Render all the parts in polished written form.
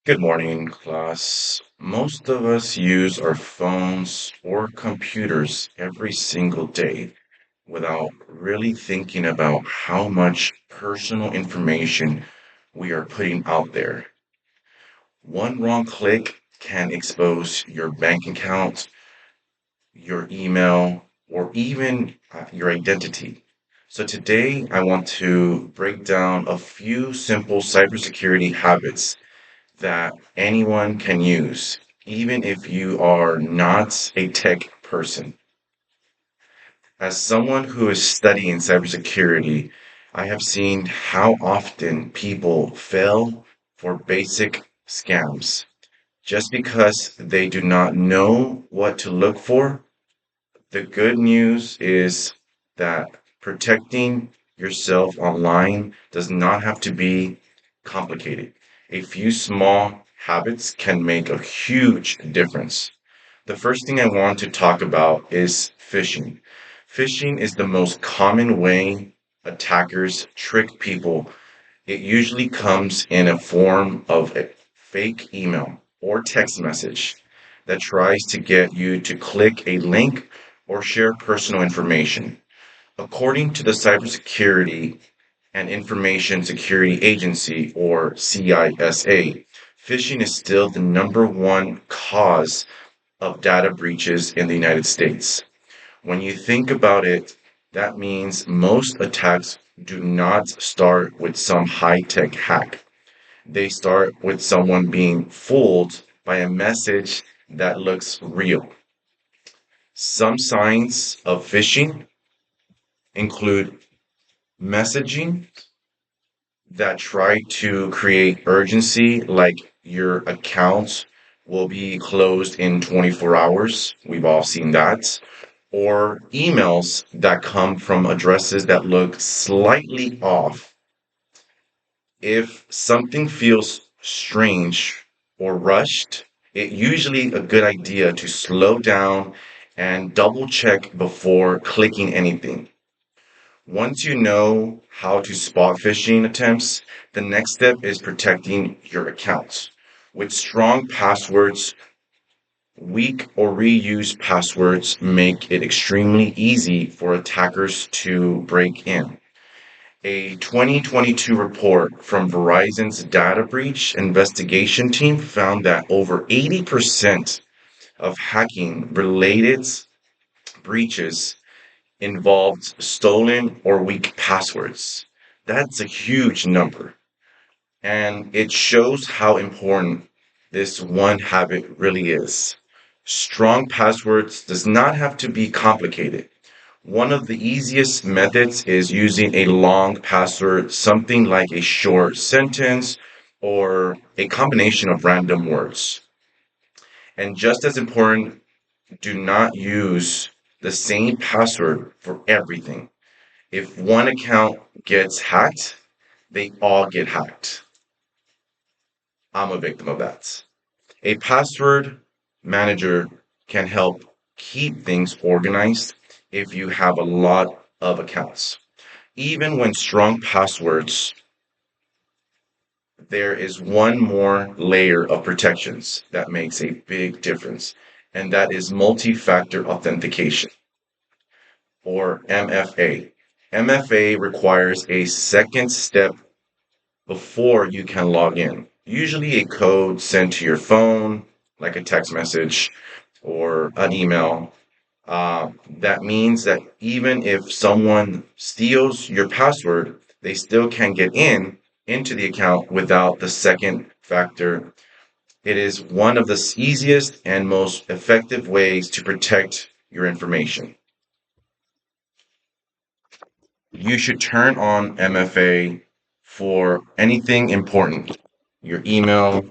Good morning, class. Most of us use our phones or computers every single day without really thinking about how much personal information we are putting out there. One wrong click can expose your bank account, your email, or even your identity. So today I want to break down a few simple cybersecurity habits that anyone can use, even if you are not a tech person. As someone who is studying cybersecurity, I have seen how often people fail for basic scams just because they do not know what to look for. The good news is that protecting yourself online does not have to be complicated. A few small habits can make a huge difference. The first thing I want to talk about is phishing. Phishing is the most common way attackers trick people. It usually comes in a form of a fake email or text message that tries to get you to click a link or share personal information. According to the Cybersecurity and Information Security Agency, or CISA, phishing is still the number one cause of data breaches in the United States. When you think about it, that means most attacks do not start with some high tech hack. They start with someone being fooled by a message that looks real. Some signs of phishing include messaging that try to create urgency, like your account will be closed in 24 hours. We've all seen that. Or emails that come from addresses that look slightly off. If something feels strange or rushed, it's usually a good idea to slow down and double check before clicking anything. Once you know how to spot phishing attempts, the next step is protecting your accounts. With strong passwords, weak or reused passwords make it extremely easy for attackers to break in. A 2022 report from Verizon's data breach investigation team found that over 80% of hacking related breaches involved stolen or weak passwords. That's a huge number. And it shows how important this one habit really is. Strong passwords does not have to be complicated. One of the easiest methods is using a long password, something like a short sentence or a combination of random words. And just as important, do not use the same password for everything. If one account gets hacked, they all get hacked. I'm a victim of that. A password manager can help keep things organized if you have a lot of accounts. Even when strong passwords, there is one more layer of protections that makes a big difference, and that is multi factor authentication, or MFA. MFA requires a second step before you can log in. Usually a code sent to your phone, like a text message or an email. That means that even if someone steals your password, they still can get into the account without the second factor. It is one of the easiest and most effective ways to protect your information. You should turn on MFA for anything important, your email,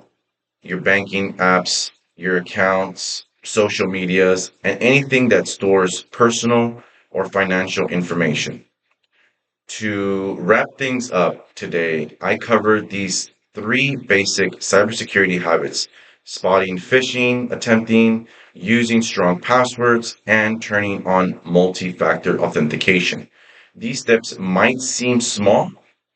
your banking apps, your accounts, social medias, and anything that stores personal or financial information. To wrap things up today, I covered these three basic cybersecurity habits: spotting phishing, attempting, using strong passwords, and turning on multi factor authentication. These steps might seem small,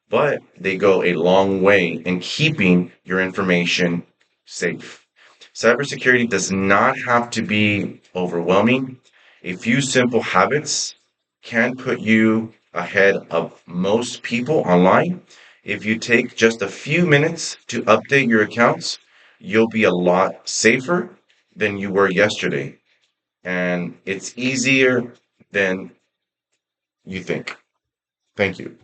but they go a long way in keeping your information safe. Cybersecurity does not have to be overwhelming. A few simple habits can put you ahead of most people online. If you take just a few minutes to update your accounts, you'll be a lot safer than you were yesterday. And it's easier than you think. Thank you.